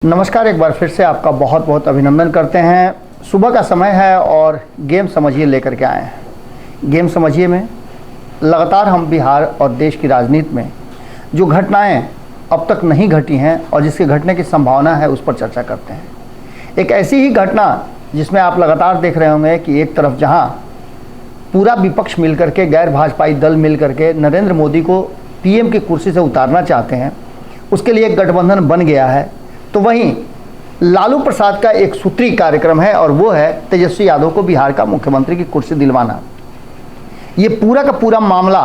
नमस्कार, एक बार फिर से आपका बहुत बहुत अभिनंदन करते हैं। सुबह का समय है और गेम समझिए लेकर के आए हैं। गेम समझिए में लगातार हम बिहार और देश की राजनीति में जो घटनाएं अब तक नहीं घटी हैं और जिसके घटने की संभावना है उस पर चर्चा करते हैं। एक ऐसी ही घटना जिसमें आप लगातार देख रहे होंगे कि एक तरफ जहां पूरा विपक्ष मिलकर के, गैर भाजपाई दल मिलकर के नरेंद्र मोदी को पीएम की कुर्सी से उतारना चाहते हैं, उसके लिए एक गठबंधन बन गया है, तो वहीं लालू प्रसाद का एक सूत्री कार्यक्रम है और वो है तेजस्वी यादव को बिहार का मुख्यमंत्री की कुर्सी दिलवाना। ये पूरा का पूरा मामला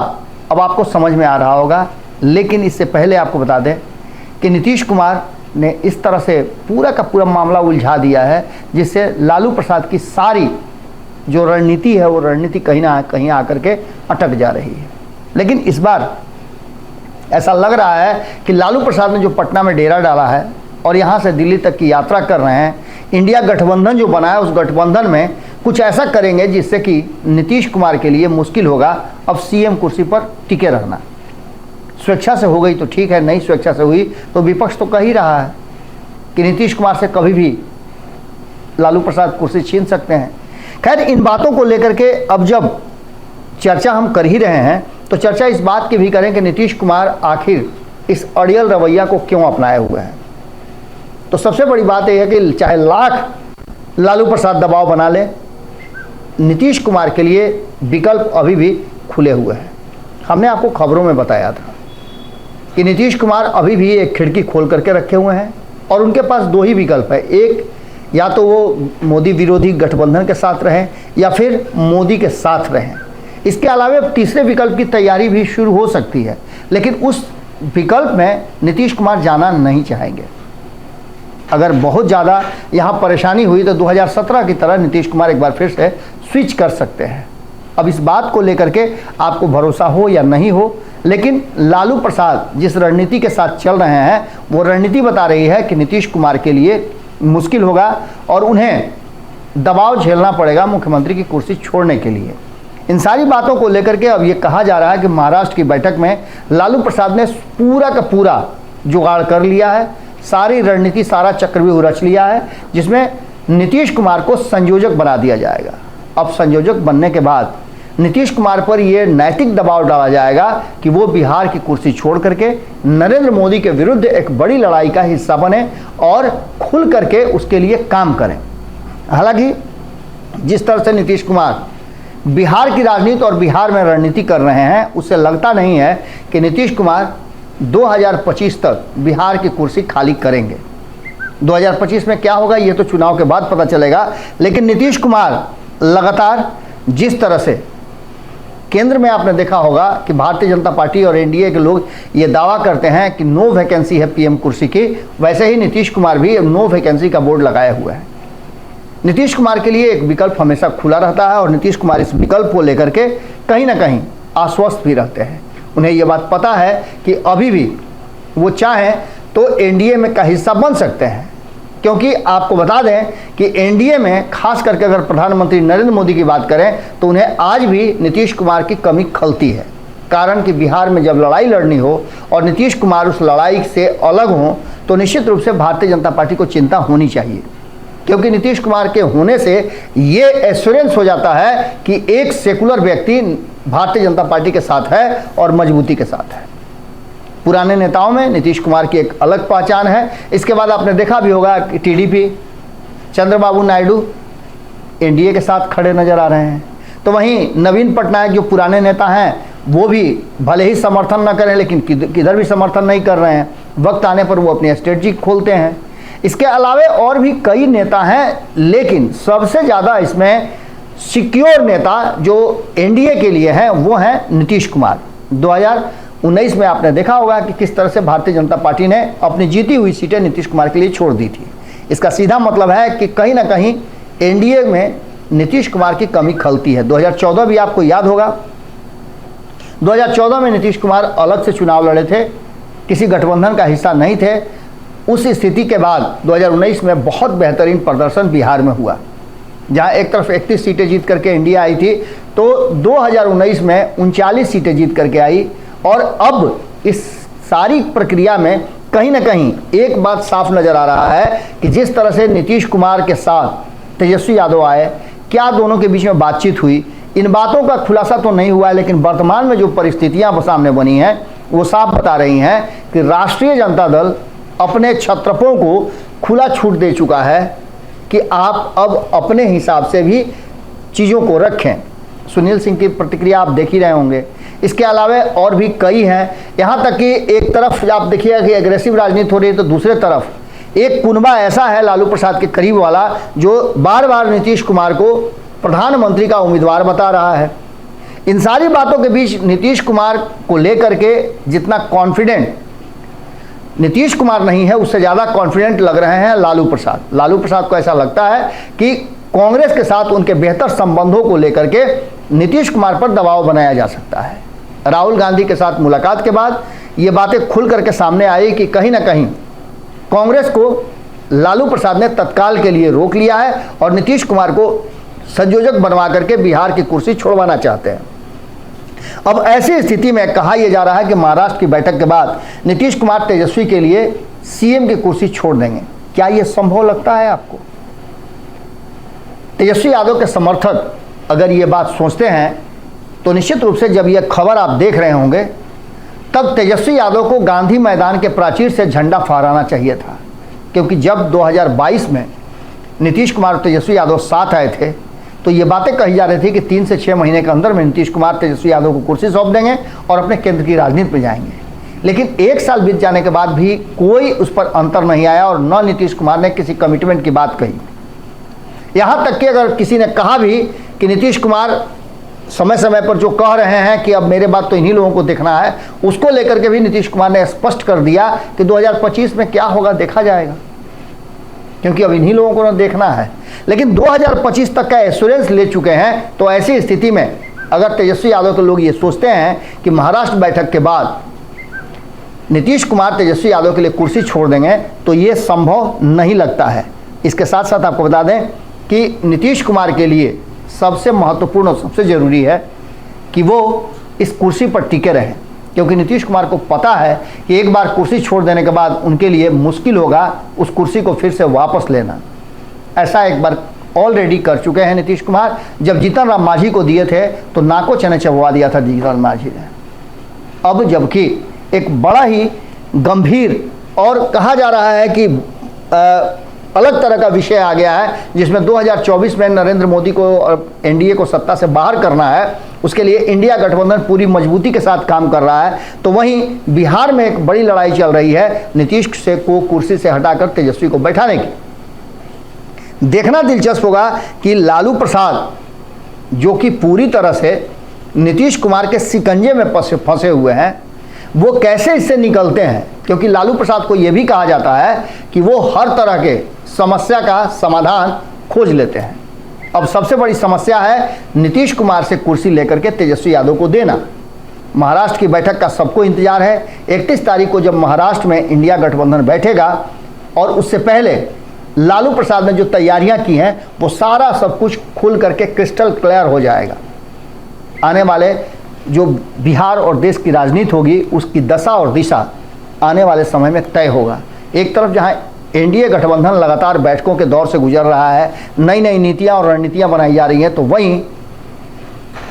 अब आपको समझ में आ रहा होगा, लेकिन इससे पहले आपको बता दें कि नीतीश कुमार ने इस तरह से पूरा का पूरा मामला उलझा दिया है जिससे लालू प्रसाद की सारी जो रणनीति है वो रणनीति कहीं ना कहीं आकर के अटक जा रही है। लेकिन इस बार ऐसा लग रहा है कि लालू प्रसाद ने जो पटना में डेरा डाला है और यहाँ से दिल्ली तक की यात्रा कर रहे हैं, इंडिया गठबंधन जो बना है उस गठबंधन में कुछ ऐसा करेंगे जिससे कि नीतीश कुमार के लिए मुश्किल होगा अब सीएम कुर्सी पर टिके रहना। स्वेच्छा से हो गई तो ठीक है, नहीं स्वेच्छा से हुई तो विपक्ष तो कह ही रहा है कि नीतीश कुमार से कभी भी लालू प्रसाद कुर्सी छीन सकते हैं। खैर, इन बातों को लेकर के अब जब चर्चा हम कर ही रहे हैं तो चर्चा इस बात की भी करें कि नीतीश कुमार आखिर इस अड़ियल रवैया को क्यों अपनाए हुए हैं। तो सबसे बड़ी बात यह है कि चाहे लाख लालू प्रसाद दबाव बना ले, नीतीश कुमार के लिए विकल्प अभी भी खुले हुए हैं। हमने आपको खबरों में बताया था कि नीतीश कुमार अभी भी एक खिड़की खोल करके रखे हुए हैं और उनके पास दो ही विकल्प है। एक, या तो वो मोदी विरोधी गठबंधन के साथ रहें या फिर मोदी के साथ रहें। इसके अलावा तीसरे विकल्प की तैयारी भी शुरू हो सकती है, लेकिन उस विकल्प में नीतीश कुमार जाना नहीं चाहेंगे। अगर बहुत ज़्यादा यहाँ परेशानी हुई तो 2017 की तरह नीतीश कुमार एक बार फिर से स्विच कर सकते हैं। अब इस बात को लेकर के आपको भरोसा हो या नहीं हो, लेकिन लालू प्रसाद जिस रणनीति के साथ चल रहे हैं वो रणनीति बता रही है कि नीतीश कुमार के लिए मुश्किल होगा और उन्हें दबाव झेलना पड़ेगा मुख्यमंत्री की कुर्सी छोड़ने के लिए। इन सारी बातों को लेकर के अब ये कहा जा रहा है कि महाराष्ट्र की बैठक में लालू प्रसाद ने पूरा का पूरा जुगाड़ कर लिया है, सारी रणनीति, सारा चक्रव्यूह रच लिया है, जिसमें नीतीश कुमार को संयोजक बना दिया जाएगा। अब संयोजक बनने के बाद नीतीश कुमार पर यह नैतिक दबाव डाला जाएगा कि वो बिहार की कुर्सी छोड़ करके नरेंद्र मोदी के विरुद्ध एक बड़ी लड़ाई का हिस्सा बने और खुल करके उसके लिए काम करें। हालांकि जिस तरह से नीतीश कुमार बिहार की राजनीति और बिहार में रणनीति कर रहे हैं, उससे लगता नहीं है कि नीतीश कुमार 2025 तक बिहार की कुर्सी खाली करेंगे। 2025 में क्या होगा ये तो चुनाव के बाद पता चलेगा, लेकिन नीतीश कुमार लगातार जिस तरह से केंद्र में आपने देखा होगा कि भारतीय जनता पार्टी और एनडीए के लोग ये दावा करते हैं कि नो वैकेंसी है पीएम कुर्सी की, वैसे ही नीतीश कुमार भी नो वैकेंसी का बोर्ड लगाए हुए हैं। नीतीश कुमार के लिए एक विकल्प हमेशा खुला रहता है और नीतीश कुमार इस विकल्प को लेकर के कहीं ना कहीं आश्वस्त भी रहते हैं। उन्हें यह बात पता है कि अभी भी वो चाहें तो एनडीए में का हिस्सा बन सकते हैं, क्योंकि आपको बता दें कि एनडीए में खास करके अगर प्रधानमंत्री नरेंद्र मोदी की बात करें तो उन्हें आज भी नीतीश कुमार की कमी खलती है। कारण कि बिहार में जब लड़ाई लड़नी हो और नीतीश कुमार उस लड़ाई से अलग हों तो निश्चित रूप से भारतीय जनता पार्टी को चिंता होनी चाहिए, क्योंकि नीतीश कुमार के होने से ये एश्योरेंस हो जाता है कि एक सेकुलर व्यक्ति भारतीय जनता पार्टी के साथ है और मजबूती के साथ है। पुराने नेताओं में नीतीश कुमार की एक अलग पहचान है। इसके बाद आपने देखा भी होगा कि टीडीपी, चंद्रबाबू नायडू एनडीए के साथ खड़े नजर आ रहे हैं, तो वहीं नवीन पटनायक जो पुराने नेता हैं वो भी भले ही समर्थन न करें लेकिन किधर भी समर्थन नहीं कर रहे हैं, वक्त आने पर वो अपनी स्ट्रेटजी खोलते हैं। इसके अलावा और भी कई नेता हैं, लेकिन सबसे ज़्यादा इसमें सिक्योर नेता जो एनडीए के लिए हैं वो हैं नीतीश कुमार। 2019 में आपने देखा होगा कि किस तरह से भारतीय जनता पार्टी ने अपनी जीती हुई सीटें नीतीश कुमार के लिए छोड़ दी थी। इसका सीधा मतलब है कि कहीं ना कहीं एनडीए में नीतीश कुमार की कमी खलती है। 2014 भी आपको याद होगा, 2014 में नीतीश कुमार अलग से चुनाव लड़े थे, किसी गठबंधन का हिस्सा नहीं थे। उस स्थिति के बाद 2019 में बहुत बेहतरीन प्रदर्शन बिहार में हुआ, जहां एक तरफ 31 सीटें जीत करके इंडिया आई थी, तो 2019 में 39 सीटें जीत करके आई और अब इस सारी प्रक्रिया में कहीं ना कहीं एक बात साफ नजर आ रहा है कि जिस तरह से नीतीश कुमार के साथ तेजस्वी यादव आए, क्या दोनों के बीच में बातचीत हुई, इन बातों का खुलासा तो नहीं हुआ है, लेकिन वर्तमान में जो परिस्थितियां सामने बनी हैं वो साफ बता रही हैं कि राष्ट्रीय जनता दल अपने क्षत्रपों को खुला छूट दे चुका है कि आप अब अपने हिसाब से भी चीज़ों को रखें। सुनील सिंह की प्रतिक्रिया आप देख ही रहे होंगे। इसके अलावा और भी कई हैं, यहाँ तक कि एक तरफ आप देखिएगा कि एग्रेसिव राजनीति हो रही है, तो दूसरे तरफ एक कुनबा ऐसा है लालू प्रसाद के करीब वाला जो बार बार नीतीश कुमार को प्रधानमंत्री का उम्मीदवार बता रहा है। इन सारी बातों के बीच नीतीश कुमार को लेकर के जितना कॉन्फिडेंट नीतीश कुमार नहीं है, उससे ज़्यादा कॉन्फिडेंट लग रहे हैं लालू प्रसाद। लालू प्रसाद को ऐसा लगता है कि कांग्रेस के साथ उनके बेहतर संबंधों को लेकर के नीतीश कुमार पर दबाव बनाया जा सकता है। राहुल गांधी के साथ मुलाकात के बाद ये बातें खुल करके सामने आई कि कहीं ना कहीं कांग्रेस को लालू प्रसाद ने तत्काल के लिए रोक लिया है और नीतीश कुमार को संयोजक बनवा करके बिहार की कुर्सी छोड़वाना चाहते हैं। अब ऐसी स्थिति में कहा यह जा रहा है कि महाराष्ट्र की बैठक के बाद नीतीश कुमार तेजस्वी के लिए सीएम की कुर्सी छोड़ देंगे। क्या यह संभव लगता है आपको? तेजस्वी यादव के समर्थक अगर ये बात सोचते हैं तो निश्चित रूप से जब यह खबर आप देख रहे होंगे तब तेजस्वी यादव को गांधी मैदान के प्राचीर से झंडा फहराना चाहिए था, क्योंकि जब 2022 में नीतीश कुमार और तेजस्वी यादव साथ आए थे तो ये बातें कही जा रही थी कि 3 से 6 महीने के अंदर में नीतीश कुमार तेजस्वी यादव को कुर्सी सौंप देंगे और अपने केंद्र की राजनीति में जाएंगे। लेकिन 1 साल बीत जाने के बाद भी कोई उस पर अंतर नहीं आया और न नीतीश कुमार ने किसी कमिटमेंट की बात कही। यहाँ तक कि अगर किसी ने कहा भी कि नीतीश कुमार समय समय पर जो कह रहे हैं कि अब मेरे बाद तो इन्हीं लोगों को देखना है, उसको लेकर के भी नीतीश कुमार ने स्पष्ट कर दिया कि 2025 में क्या होगा देखा जाएगा, क्योंकि अब इन्हीं लोगों को न देखना है। लेकिन 2025 तक का एश्योरेंस ले चुके हैं। तो ऐसी स्थिति में अगर तेजस्वी यादव के लोग ये सोचते हैं कि महाराष्ट्र बैठक के बाद नीतीश कुमार तेजस्वी यादव के लिए कुर्सी छोड़ देंगे तो ये संभव नहीं लगता है। इसके साथ साथ आपको बता दें कि नीतीश कुमार के लिए सबसे महत्वपूर्ण और सबसे ज़रूरी है कि वो इस कुर्सी पर टिके रहें, क्योंकि नीतीश कुमार को पता है कि एक बार कुर्सी छोड़ देने के बाद उनके लिए मुश्किल होगा उस कुर्सी को फिर से वापस लेना। ऐसा एक बार ऑलरेडी कर चुके हैं नीतीश कुमार। जब जीतन राम मांझी को दिए थे तो नाको चने चबवा दिया था जीतन राम मांझी ने। अब जबकि एक बड़ा ही गंभीर और कहा जा रहा है कि अलग तरह का विषय आ गया है, जिसमें 2024 में नरेंद्र मोदी को और एनडीए को सत्ता से बाहर करना है, उसके लिए इंडिया गठबंधन पूरी मजबूती के साथ काम कर रहा है। तो वहीं बिहार में एक बड़ी लड़ाई चल रही है नीतीश से को कुर्सी से हटाकर तेजस्वी को बैठाने की। देखना दिलचस्प होगा कि लालू प्रसाद जो कि पूरी तरह से नीतीश कुमार के शिकंजे में फंसे हुए हैं, वो कैसे इससे निकलते हैं, क्योंकि लालू प्रसाद को यह भी कहा जाता है कि वो हर तरह के समस्या का समाधान खोज लेते हैं। अब सबसे बड़ी समस्या है नीतीश कुमार से कुर्सी लेकर के तेजस्वी यादव को देना। महाराष्ट्र की बैठक का सबको इंतजार है। 31 तारीख को जब महाराष्ट्र में इंडिया गठबंधन बैठेगा और उससे पहले लालू प्रसाद ने जो तैयारियां की हैं वो सारा सब कुछ खुल करके क्रिस्टल क्लियर हो जाएगा। आने वाले जो बिहार और देश की राजनीति होगी उसकी दशा और दिशा आने वाले समय में तय होगा। एक तरफ जहां एनडीए गठबंधन लगातार बैठकों के दौर से गुजर रहा है, नई नई नीतियां और रणनीतियां बनाई जा रही हैं, तो वहीं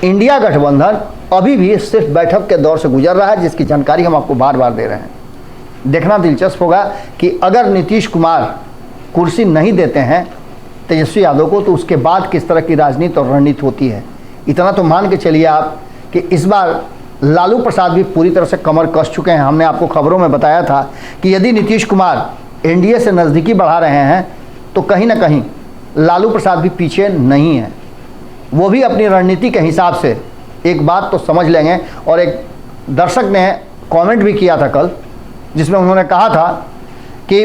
इंडिया गठबंधन अभी भी सिर्फ बैठक के दौर से गुजर रहा है, जिसकी जानकारी हम आपको बार बार दे रहे हैं। देखना दिलचस्प होगा कि अगर नीतीश कुमार कुर्सी नहीं देते हैं तेजस्वी यादव को तो उसके बाद किस तरह की राजनीति और रणनीति होती है। इतना तो मान के चलिए आप कि इस बार लालू प्रसाद भी पूरी तरह से कमर कस चुके हैं। हमने आपको खबरों में बताया था कि यदि नीतीश कुमार एनडीए से नज़दीकी बढ़ा रहे हैं तो कहीं ना कहीं लालू प्रसाद भी पीछे नहीं है। वो भी अपनी रणनीति के हिसाब से एक बात तो समझ लेंगे। और एक दर्शक ने कमेंट भी किया था कल, जिसमें उन्होंने कहा था कि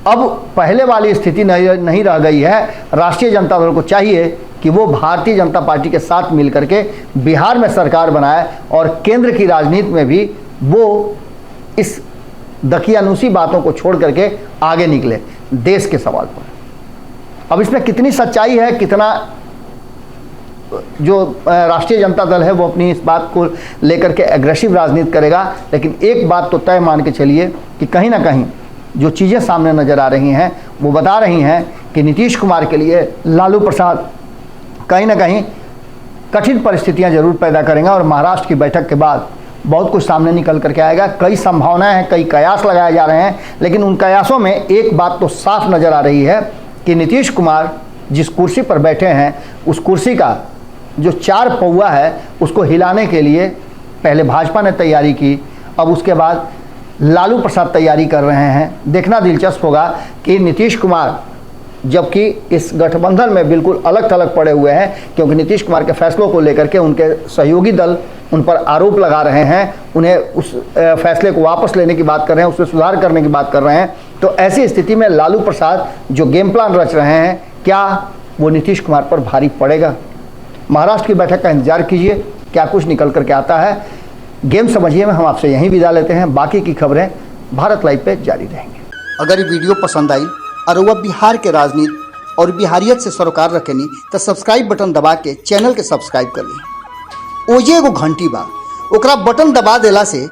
अब पहले वाली स्थिति नहीं रह गई है। राष्ट्रीय जनता दल को चाहिए कि वो भारतीय जनता पार्टी के साथ मिलकर के बिहार में सरकार बनाए और केंद्र की राजनीति में भी वो इस दकियानूसी बातों को छोड़ करके आगे निकले देश के सवाल पर। अब इसमें कितनी सच्चाई है, कितना जो राष्ट्रीय जनता दल है वो अपनी इस बात को लेकर के एग्रेसिव राजनीति करेगा, लेकिन एक बात तो तय मान के चलिए कि कहीं ना कहीं जो चीज़ें सामने नज़र आ रही हैं वो बता रही हैं कि नीतीश कुमार के लिए लालू प्रसाद कहीं ना कहीं कठिन परिस्थितियां जरूर पैदा करेंगे और महाराष्ट्र की बैठक के बाद बहुत कुछ सामने निकल करके आएगा। कई संभावनाएं हैं, कई कयास लगाए जा रहे हैं, लेकिन उन कयासों में एक बात तो साफ नज़र आ रही है कि नीतीश कुमार जिस कुर्सी पर बैठे हैं उस कुर्सी का जो 4 पौआ है उसको हिलाने के लिए पहले भाजपा ने तैयारी की, अब उसके बाद लालू प्रसाद तैयारी कर रहे हैं। देखना दिलचस्प होगा कि नीतीश कुमार, जबकि इस गठबंधन में बिल्कुल अलग थलग पड़े हुए हैं, क्योंकि नीतीश कुमार के फैसलों को लेकर के उनके सहयोगी दल उन पर आरोप लगा रहे हैं, उन्हें उस फैसले को वापस लेने की बात कर रहे हैं, उसमें सुधार करने की बात कर रहे हैं। तो ऐसी स्थिति में लालू प्रसाद जो गेम प्लान रच रहे हैं, क्या वो नीतीश कुमार पर भारी पड़ेगा? महाराष्ट्र की बैठक का इंतजार कीजिए, क्या कुछ निकल करके आता है। गेम समझिए में हम आपसे यहीं विदा लेते हैं, बाकी की खबरें भारत लाइव पे जारी रहेंगी। अगर ये वीडियो पसंद आई और वह बिहार के राजनीति और बिहारियत से सरोकार रखेनी तो सब्सक्राइब बटन दबा के चैनल के सब्सक्राइब कर ली। ओजे एगो घंटी बा, ओकरा बटन दबा देला से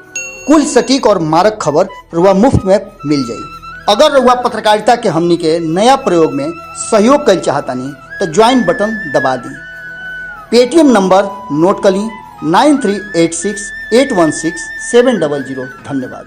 कुल सटीक और मारक खबर रुआ मुफ्त में मिल जाई। अगर रुआ पत्रकारिता के हमनी के नया प्रयोग में सहयोग कर चाहतानी तो ज्वाइन बटन दबा दी। पेटीएम नंबर नोट कर ली 9386816700। धन्यवाद।